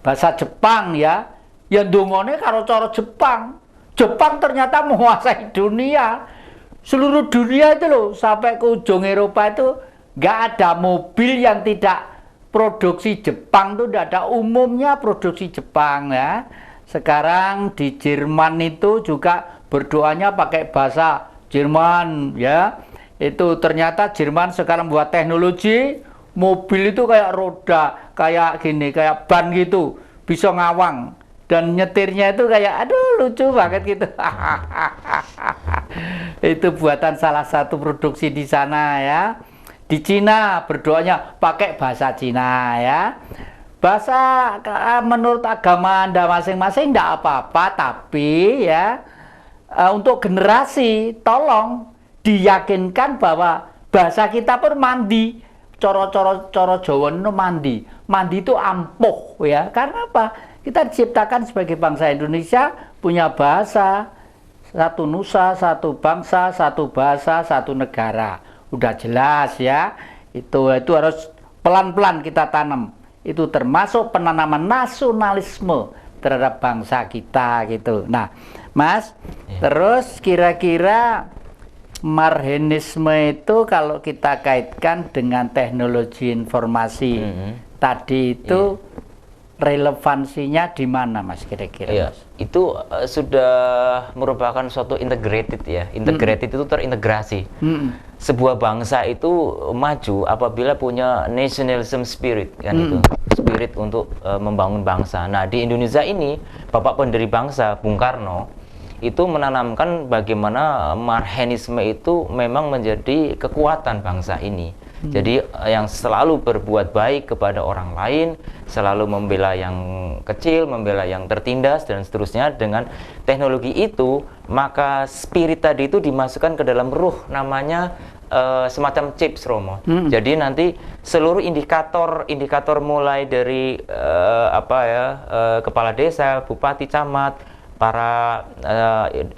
Bahasa Jepang ya, yang dongone karo cara Jepang. Jepang ternyata menguasai dunia. Seluruh dunia itu loh, sampai ke ujung Eropa itu nggak ada mobil yang tidak produksi Jepang, tuh tidak ada umumnya produksi Jepang ya. Sekarang di Jerman itu juga berdoanya pakai bahasa Jerman ya. Itu ternyata Jerman sekarang buat teknologi mobil itu kayak roda, kayak gini, kayak ban gitu, bisa ngawang. Dan nyetirnya itu kayak, aduh lucu banget gitu. Itu buatan salah satu produksi di sana ya. Di Cina berdoanya pakai bahasa Cina ya. Bahasa menurut agama Anda masing-masing tidak apa-apa, tapi ya untuk generasi tolong diyakinkan bahwa bahasa kita pun mandi. Coro Jawa itu mandi. Mandi itu ampuh ya. Karena apa? Kita diciptakan sebagai bangsa Indonesia punya bahasa, satu nusa, satu bangsa, satu bahasa, satu negara. Udah jelas ya. Itu harus pelan-pelan kita tanam. Itu termasuk penanaman nasionalisme terhadap bangsa kita gitu. Nah, Mas, terus kira-kira marhenisme itu kalau kita kaitkan dengan teknologi informasi tadi itu relevansinya di mana, Mas, kira-kira? Iya, itu sudah merupakan suatu integrated ya. Integrated itu terintegrasi. Sebuah bangsa itu maju apabila punya nationalism spirit kan itu. Spirit untuk membangun bangsa. Nah, di Indonesia ini Bapak pendiri bangsa Bung Karno itu menanamkan bagaimana marhenisme itu memang menjadi kekuatan bangsa ini. Jadi yang selalu berbuat baik kepada orang lain, selalu membela yang kecil, membela yang tertindas dan seterusnya. Dengan teknologi itu, maka spirit tadi itu dimasukkan ke dalam ruh, namanya semacam chips, Romo. Jadi nanti seluruh indikator mulai dari kepala desa, bupati, camat, para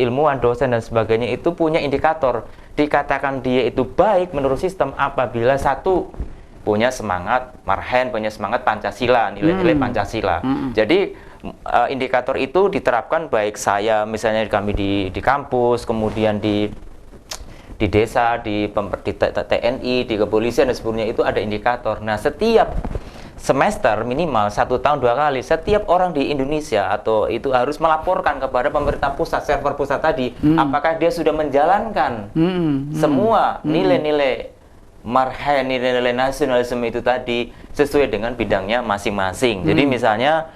ilmuwan, dosen dan sebagainya itu punya indikator. Dikatakan dia itu baik menurut sistem apabila satu punya semangat marhen, punya semangat Pancasila, nilai-nilai Pancasila. Jadi indikator itu diterapkan baik saya misalnya kami di kampus, kemudian di desa, di TNI, di kepolisian dan sebagainya itu ada indikator. Nah, setiap semester minimal 1 tahun 2 kali setiap orang di Indonesia atau itu harus melaporkan kepada pemerintah pusat, server pusat tadi, apakah dia sudah menjalankan semua nilai-nilai marhen, nilai-nilai nasionalisme itu tadi sesuai dengan bidangnya masing-masing. Jadi misalnya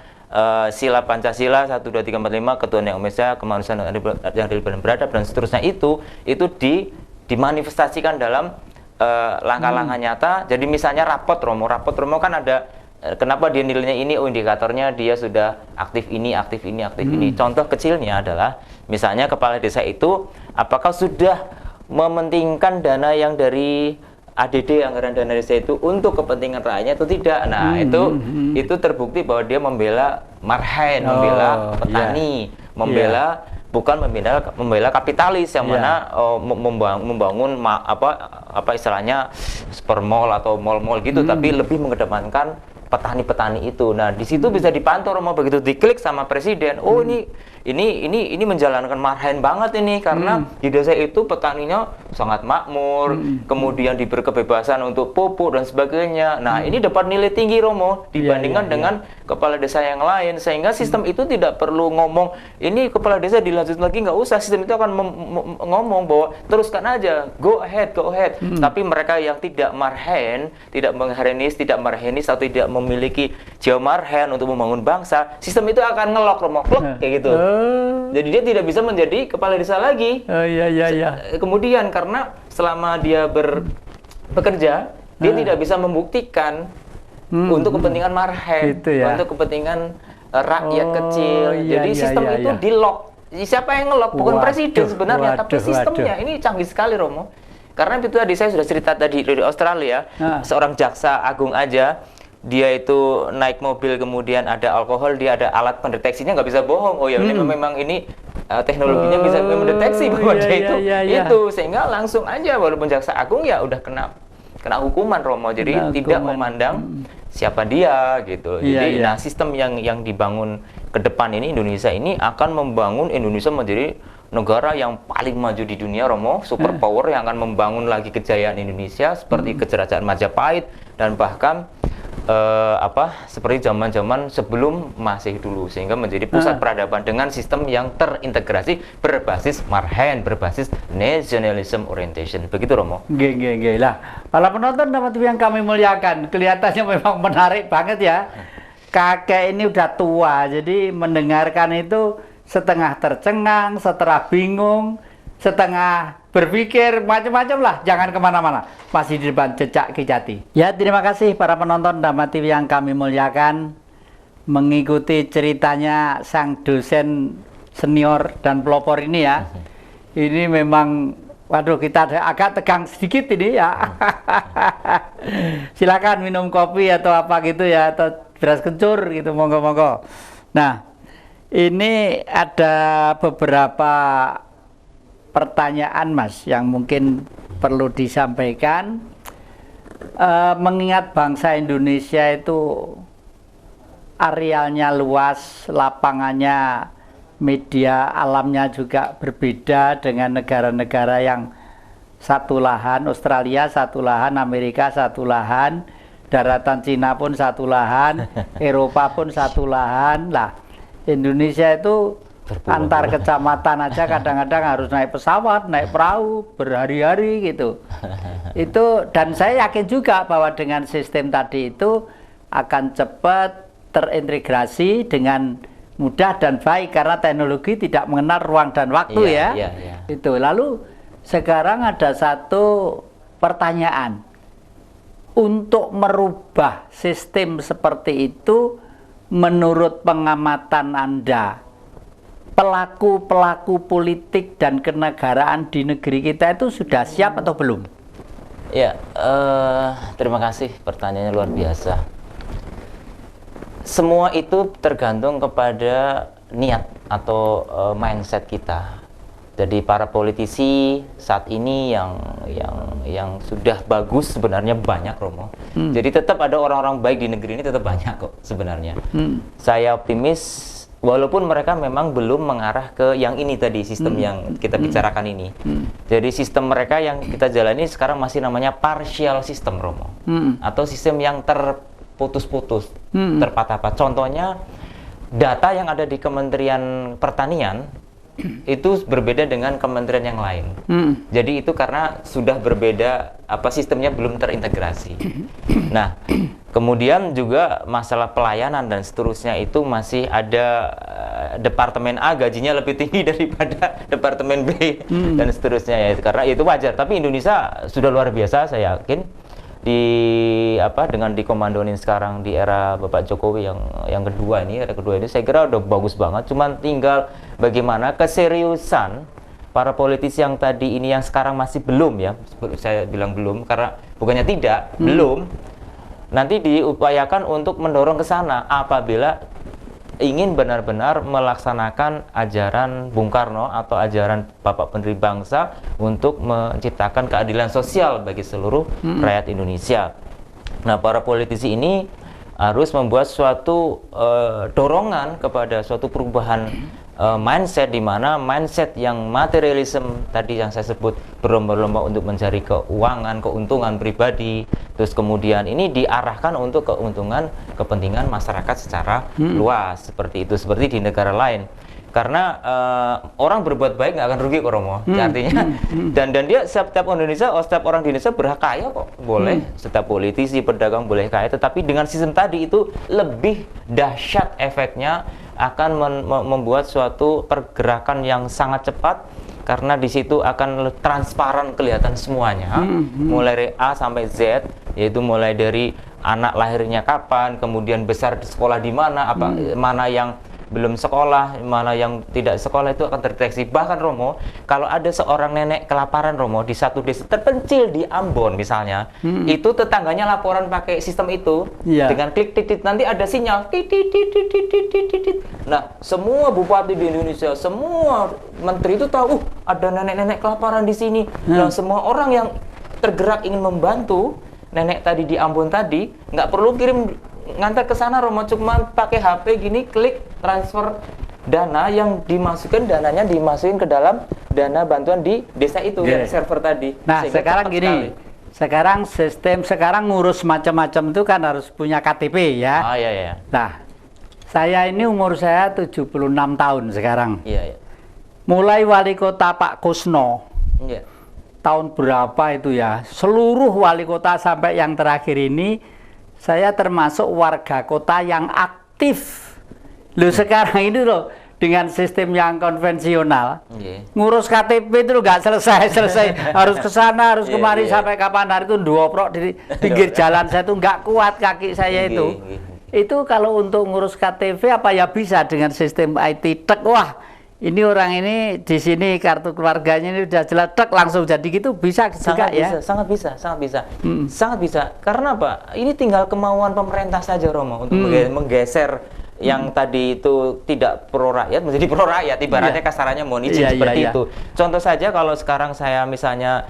sila Pancasila 1, 2, 3, 4, 5, ketuhanan yang Maha Esa, kemanusiaan yang adil dan beradab dan seterusnya itu dimanifestasikan dalam langkah-langkah nyata. Jadi misalnya rapot Romo kan ada kenapa dia nilainya ini, indikatornya dia sudah aktif ini. Contoh kecilnya adalah misalnya kepala desa itu apakah sudah mementingkan dana yang dari ADD, anggaran dana desa itu untuk kepentingan rakyatnya atau tidak. Nah, itu terbukti bahwa dia membela marhen, membela petani, membela bukan membela kapitalis yang mana membangun apa istilahnya super mall atau mall-mall gitu, tapi lebih mengedepankan petani-petani itu. Nah, di situ bisa dipantau Romo, begitu diklik sama presiden. Oh, ini menjalankan marhen banget ini karena di desa itu petaninya sangat makmur, kemudian diberi kebebasan untuk pupuk dan sebagainya. Nah, ini dapat nilai tinggi Romo dibandingkan dengan kepala desa yang lain, sehingga sistem itu tidak perlu ngomong ini kepala desa dilanjut lagi, nggak usah. Sistem itu akan ngomong bahwa teruskan aja, go ahead. Tapi mereka yang tidak marhen, tidak marhenis atau tidak memiliki jiwa marhen untuk membangun bangsa, sistem itu akan ngelok Romo, kayak gitu. Jadi dia tidak bisa menjadi kepala desa lagi. Kemudian karena selama dia bekerja, dia tidak bisa membuktikan untuk kepentingan marhen, gitu ya? Untuk kepentingan rakyat kecil. Jadi sistem itu di-lock. Siapa yang nge-lock? Bukan presiden sebenarnya, tapi sistemnya. Ini canggih sekali Romo. Karena itu tadi saya sudah cerita tadi dari Australia, seorang jaksa agung aja, dia itu naik mobil kemudian ada alkohol, dia ada alat pendeteksinya, nggak bisa bohong. Oh ya, memang ini teknologinya bisa mendeteksi bahwa dia itu, sehingga langsung aja walaupun jaksa agung ya udah kena kena hukuman Romo. Jadi Kena tidak hukuman. memandang siapa dia gitu. Iya, Jadi iya. nah sistem yang dibangun ke depan ini, Indonesia ini akan membangun Indonesia menjadi negara yang paling maju di dunia Romo, superpower yang akan membangun lagi kejayaan Indonesia seperti kerajaan Majapahit dan bahkan seperti zaman-zaman sebelum Masehi dulu, sehingga menjadi pusat peradaban dengan sistem yang terintegrasi berbasis marhen, berbasis nationalism orientation. Begitu Romo. Nggih. Lah, para penonton dan TV yang kami muliakan, kelihatannya memang menarik banget ya. Kakek ini udah tua, jadi mendengarkan itu setengah tercengang, setengah bingung, setengah berpikir macam-macam lah. Jangan kemana-mana, masih di depan Jejak Kejati. Ya, terima kasih para penonton Dhamma TV yang kami muliakan, mengikuti ceritanya sang dosen senior dan pelopor ini ya. Ini memang, waduh, kita agak tegang sedikit ini ya. Silakan minum kopi atau apa gitu ya, atau beras kencur gitu, monggo-monggo. Nah, ini ada beberapa pertanyaan Mas yang mungkin perlu disampaikan. Mengingat bangsa Indonesia itu arealnya luas, lapangannya, media alamnya juga berbeda dengan negara-negara yang satu lahan, Australia satu lahan, Amerika satu lahan, daratan Cina pun satu lahan, Eropa pun satu lahan. Lah, Indonesia itu antar kecamatan aja kadang-kadang harus naik pesawat, naik perahu berhari-hari gitu. Itu, dan saya yakin juga bahwa dengan sistem tadi itu akan cepat terintegrasi dengan mudah dan baik karena teknologi tidak mengenal ruang dan waktu ya. Itu. Lalu sekarang ada satu pertanyaan. Untuk merubah sistem seperti itu, menurut pengamatan Anda, pelaku-pelaku politik dan kenegaraan di negeri kita itu sudah siap atau belum? Ya, terima kasih, pertanyaannya luar biasa. Semua itu tergantung kepada niat atau mindset kita. Jadi para politisi saat ini yang sudah bagus sebenarnya banyak Romo. Jadi tetap ada orang-orang baik di negeri ini, tetap banyak kok sebenarnya. Saya optimis. Walaupun mereka memang belum mengarah ke yang ini tadi, sistem yang kita bicarakan ini. Jadi sistem mereka yang kita jalani sekarang masih namanya partial system Romo. Atau sistem yang terputus-putus, terpatah-patah. Contohnya, data yang ada di Kementerian Pertanian itu berbeda dengan kementerian yang lain. Jadi itu karena sudah berbeda, sistemnya belum terintegrasi. Nah, kemudian juga masalah pelayanan dan seterusnya itu masih ada departemen A gajinya lebih tinggi daripada departemen B dan seterusnya ya, karena itu wajar. Tapi Indonesia sudah luar biasa, saya yakin dengan dikomandoin sekarang di era Bapak Jokowi yang kedua ini, saya kira udah bagus banget. Cuman tinggal bagaimana keseriusan para politisi yang tadi ini yang sekarang masih belum ya, saya bilang belum karena bukannya tidak, belum. Nanti diupayakan untuk mendorong ke sana apabila ingin benar-benar melaksanakan ajaran Bung Karno atau ajaran Bapak Pendiri Bangsa untuk menciptakan keadilan sosial bagi seluruh rakyat Indonesia. Nah, para politisi ini harus membuat suatu dorongan kepada suatu perubahan mindset, di mana mindset yang materialisme tadi yang saya sebut, berlomba-lomba untuk mencari keuangan, keuntungan pribadi, terus kemudian ini diarahkan untuk kepentingan masyarakat secara luas, seperti itu, seperti di negara lain. Karena orang berbuat baik nggak akan rugi kok Romo, artinya dan dia setiap orang di Indonesia berhak kaya kok, boleh, setiap politisi, pedagang boleh kaya, tetapi dengan sistem tadi itu lebih dahsyat efeknya, akan membuat suatu pergerakan yang sangat cepat karena di situ akan transparan, kelihatan semuanya, mulai dari A sampai Z, yaitu mulai dari anak lahirnya kapan, kemudian besar di sekolah di mana, mana yang belum sekolah, mana yang tidak sekolah, itu akan terdeteksi. Bahkan Romo, kalau ada seorang nenek kelaparan Romo di satu desa terpencil di Ambon misalnya, itu tetangganya laporan pakai sistem itu, dengan klik titit, nanti ada sinyal titit. Nah, semua bupati di Indonesia, semua menteri itu tahu ada nenek-nenek kelaparan di sini. Nah, semua orang yang tergerak ingin membantu nenek tadi di Ambon tadi, nggak perlu kirim ngantar ke sana Romo, cuma pakai HP gini, klik transfer dana, yang dananya dimasukin ke dalam dana bantuan di desa itu, yang server tadi. Nah, sehingga sekarang cepat gini, sekali. sekarang sistem sekarang ngurus macam-macam itu kan harus punya KTP ya. Ah, iya, iya. Nah, saya ini umur saya 76 tahun sekarang. Iya, iya. Mulai wali kota Pak Kusno, Iya. tahun berapa itu ya, seluruh wali kota sampai yang terakhir ini, saya termasuk warga kota yang aktif. Loh sekarang ini loh, dengan sistem yang konvensional, ngurus KTP itu nggak selesai harus ke sana, harus kemari, sampai kapan hari itu dioprok di pinggir jalan saya itu nggak kuat kaki saya itu. Itu kalau untuk ngurus KTP apa ya bisa dengan sistem IT tek, wah ini orang ini di sini kartu keluarganya ini udah jelas tek langsung jadi gitu, bisa juga ya? Sangat bisa, sangat bisa, sangat bisa. Karena apa? Ini tinggal kemauan pemerintah saja Romo untuk menggeser yang tadi itu tidak pro rakyat menjadi pro rakyat, ibaratnya kasarannya mohon izin seperti itu. Contoh saja kalau sekarang saya misalnya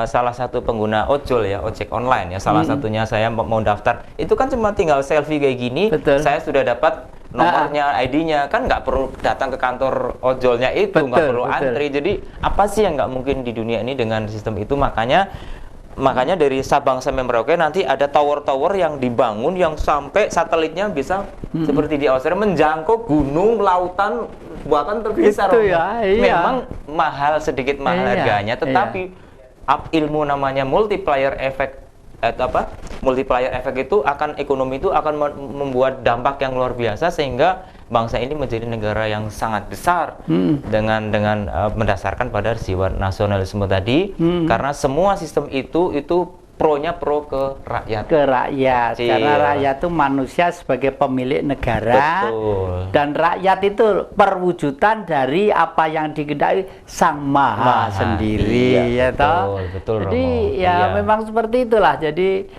salah satu pengguna ojol ya, ojek online ya, salah satunya saya mau daftar, itu kan cuma tinggal selfie kayak gini, saya sudah dapat nomornya, ID-nya, kan nggak perlu datang ke kantor ojolnya itu, nggak perlu antri. Jadi apa sih yang nggak mungkin di dunia ini dengan sistem itu? Makanya dari Sabang sampai Merauke nanti ada tower-tower yang dibangun yang sampai satelitnya bisa seperti di Australia menjangkau gunung, lautan, bahkan terbesar. Itu ya, Memang sedikit mahal harganya, tetapi ilmu namanya multiplier effect multiplier effect itu ekonomi itu akan membuat dampak yang luar biasa, sehingga bangsa ini menjadi negara yang sangat besar dengan mendasarkan pada jiwa nasionalisme tadi, karena semua sistem itu pro-nya pro ke rakyat. Ke rakyat, karena rakyat itu manusia sebagai pemilik negara. Betul. Dan rakyat itu perwujudan dari apa yang dikehendaki Sang Maha sendiri, ya toh. Betul, jadi Romo. ya memang seperti itulah. Jadi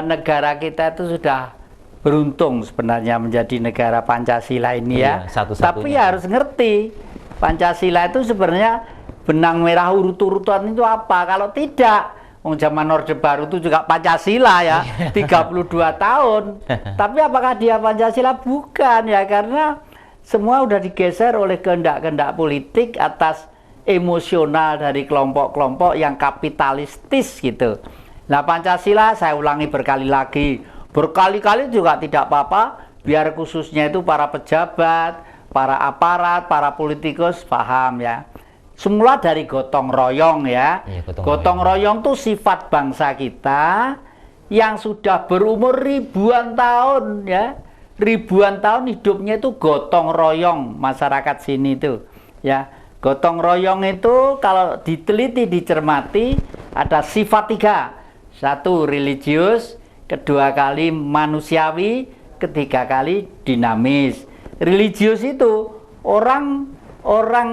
negara kita itu sudah beruntung sebenarnya menjadi negara Pancasila ini ya. Tapi ya harus ngerti Pancasila itu sebenarnya benang merah urut-urutan itu apa. Kalau tidak, zaman Orde Baru itu juga Pancasila ya, 32 tahun. Tapi apakah dia Pancasila? Bukan ya, karena semua udah digeser oleh kehendak-kehendak politik atas emosional dari kelompok-kelompok yang kapitalistis gitu. Nah, Pancasila saya ulangi berkali-kali juga tidak apa-apa, biar khususnya itu para pejabat, para aparat, para politikus paham ya. Semula dari gotong royong ya. Gotong royong itu sifat bangsa kita yang sudah berumur ribuan tahun ya. Ribuan tahun hidupnya itu gotong royong masyarakat sini itu ya. Gotong royong itu kalau diteliti, dicermati ada sifat 3. 1 religius, kedua kali manusiawi, ketiga kali dinamis. Religius itu orang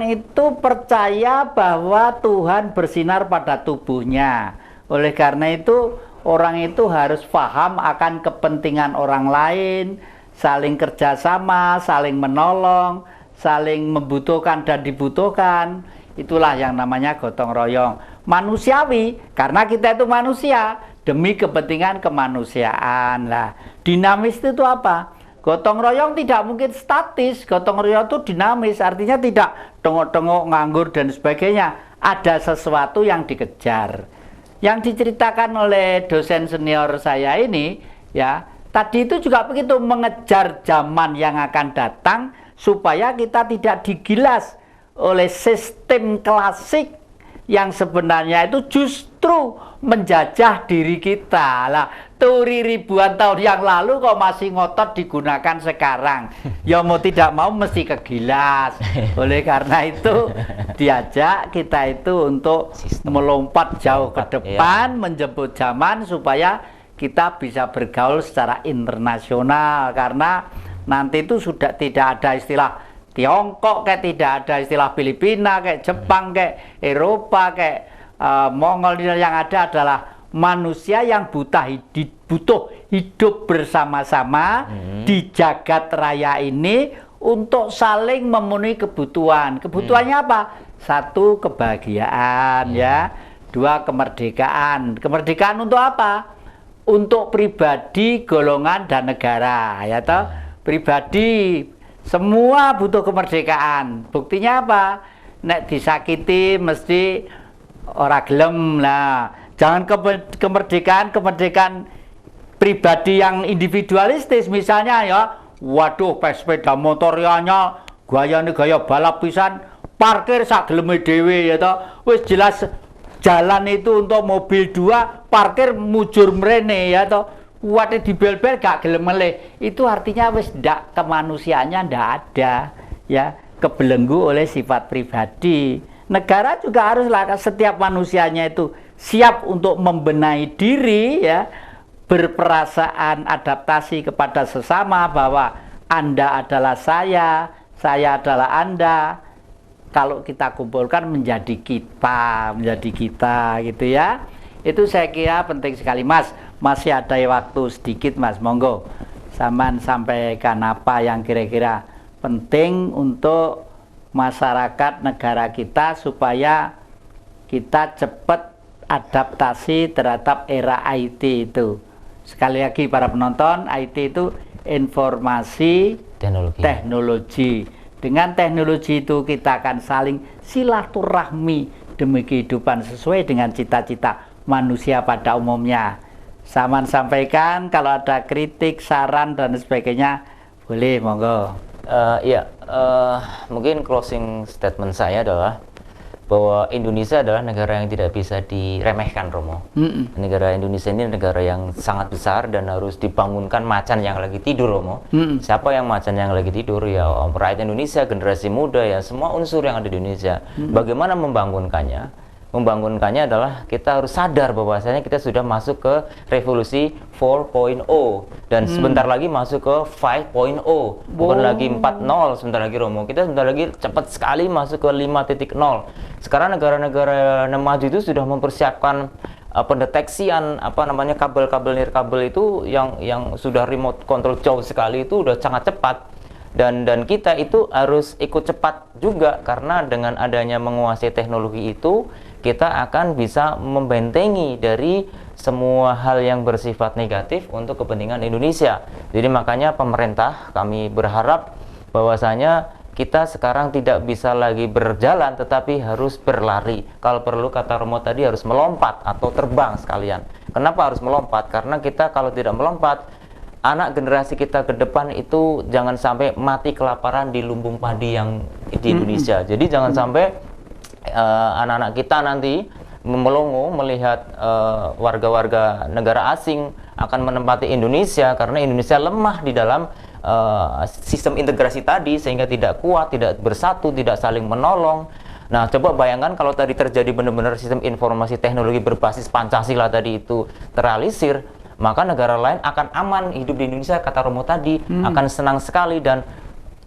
itu percaya bahwa Tuhan bersinar pada tubuhnya. Oleh karena itu orang itu harus paham akan kepentingan orang lain, saling kerjasama, saling menolong, saling membutuhkan dan dibutuhkan. Itulah yang namanya gotong royong. Manusiawi, karena kita itu manusia, demi kepentingan kemanusiaan. Lah, dinamis itu apa? Gotong royong tidak mungkin statis, gotong royong itu dinamis, artinya tidak tengok-tengok, nganggur dan sebagainya. Ada sesuatu yang dikejar. Yang diceritakan oleh dosen senior saya ini, ya, tadi itu juga begitu, mengejar zaman yang akan datang supaya kita tidak digilas oleh sistem klasik yang sebenarnya itu justru menjajah diri kita. Lah, teori ribuan tahun yang lalu kok masih ngotot digunakan sekarang. Ya mau tidak mau mesti kegilas. Oleh karena itu diajak kita itu untuk melompat jauh ke depan, menjemput zaman supaya kita bisa bergaul secara internasional. Karena nanti itu sudah tidak ada istilah Tiongkok, kayak tidak ada istilah Filipina, kayak Jepang, kayak Eropa, kayak Mongol. Yang ada adalah manusia yang butuh hidup bersama-sama di jagat raya ini untuk saling memenuhi kebutuhan. Kebutuhannya apa? 1, kebahagiaan ya. 2 kemerdekaan. Kemerdekaan untuk apa? Untuk pribadi, golongan, dan negara, ya toh. Pribadi semua butuh kemerdekaan. Buktinya apa? Nek disakiti mesti ora gelem lah. Jangan kemerdekaan pribadi yang individualistis, misalnya ya, waduh sepeda motor ya gayane gaya balap pisan, parkir sak geleme dhewe ya toh. Wis jelas jalan itu untuk mobil 2, parkir mujur mrene ya toh. Wate dibel-bel gak gelem meleh. Itu artinya wis ndak kemanusiaannya ndak ada ya, kebelenggu oleh sifat pribadi. Negara juga haruslah setiap manusianya itu siap untuk membenahi diri ya, berperasaan adaptasi kepada sesama bahwa Anda adalah saya adalah Anda. Kalau kita kumpulkan menjadi kita gitu ya. Itu saya kira penting sekali, Mas. Masih ada waktu sedikit, Mas, monggo sampean sampaikan apa yang kira-kira penting untuk masyarakat negara kita supaya kita cepat adaptasi terhadap era IT itu. Sekali lagi para penonton, IT itu informasi teknologi. Dengan teknologi itu kita akan saling silaturahmi demi kehidupan sesuai dengan cita-cita manusia pada umumnya. Saman sampaikan kalau ada kritik, saran dan sebagainya, boleh monggo. Mungkin closing statement saya adalah bahwa Indonesia adalah negara yang tidak bisa diremehkan, Romo. Negara Indonesia ini negara yang sangat besar dan harus dibangunkan macan yang lagi tidur, Romo. Siapa yang macan yang lagi tidur? Ya rakyat Indonesia, generasi muda, ya semua unsur yang ada di Indonesia. Bagaimana membangunkannya? Membangunkannya adalah kita harus sadar bahwasanya kita sudah masuk ke revolusi 4.0 dan sebentar lagi masuk ke 5.0, bukan lagi 4.0 sebentar lagi, Romo. Kita sebentar lagi cepat sekali masuk ke 5.0. Sekarang negara-negara maju itu sudah mempersiapkan pendeteksian kabel-kabel nirkabel itu yang sudah remote control jauh sekali, itu udah sangat cepat. Dan kita itu harus ikut cepat juga, karena dengan adanya menguasai teknologi itu kita akan bisa membentengi dari semua hal yang bersifat negatif untuk kepentingan Indonesia. Jadi makanya pemerintah, kami berharap bahwasanya kita sekarang tidak bisa lagi berjalan tetapi harus berlari. Kalau perlu, kata Romo tadi, harus melompat atau terbang sekalian. Kenapa harus melompat? Karena kita kalau tidak melompat, anak generasi kita ke depan itu jangan sampai mati kelaparan di lumbung padi yang di Indonesia. Jadi jangan sampai anak-anak kita nanti melongo melihat warga-warga negara asing akan menempati Indonesia, karena Indonesia lemah di dalam sistem integrasi tadi, sehingga tidak kuat, tidak bersatu, tidak saling menolong. Nah, coba bayangkan kalau tadi terjadi benar-benar sistem informasi teknologi berbasis Pancasila tadi itu terrealisir, maka negara lain akan aman hidup di Indonesia, kata Romo tadi, akan senang sekali, dan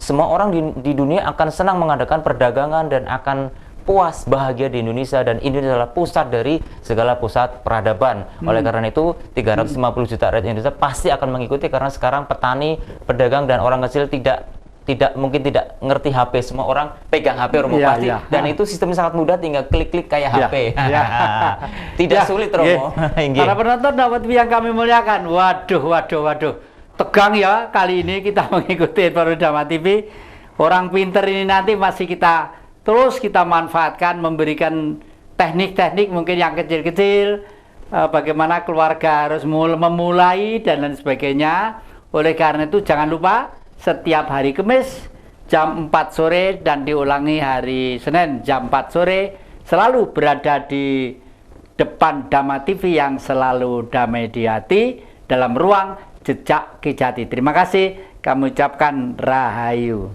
semua orang di dunia akan senang mengadakan perdagangan dan akan puas bahagia di Indonesia, dan Indonesia adalah pusat dari segala pusat peradaban. Oleh karena itu 350 juta rakyat Indonesia pasti akan mengikuti, karena sekarang petani, pedagang dan orang kecil mungkin tidak ngerti HP, semua orang pegang HP, Romo, pasti. Dan itu sistemnya sangat mudah, tinggal klik-klik kayak HP. Tidak sulit, Romo. Para penonton dapat yang kami muliakan, waduh, tegang ya kali ini kita mengikuti Panorama TV. Orang pinter ini nanti masih kita terus kita manfaatkan, memberikan teknik-teknik mungkin yang kecil-kecil, bagaimana keluarga harus memulai dan lain sebagainya. Oleh karena itu jangan lupa setiap hari Kamis jam 4 sore dan diulangi hari Senin jam 4 sore selalu berada di depan Dhamma TV yang selalu damai di hati dalam ruang Jejak Ki Jati. Terima kasih, kami ucapkan Rahayu.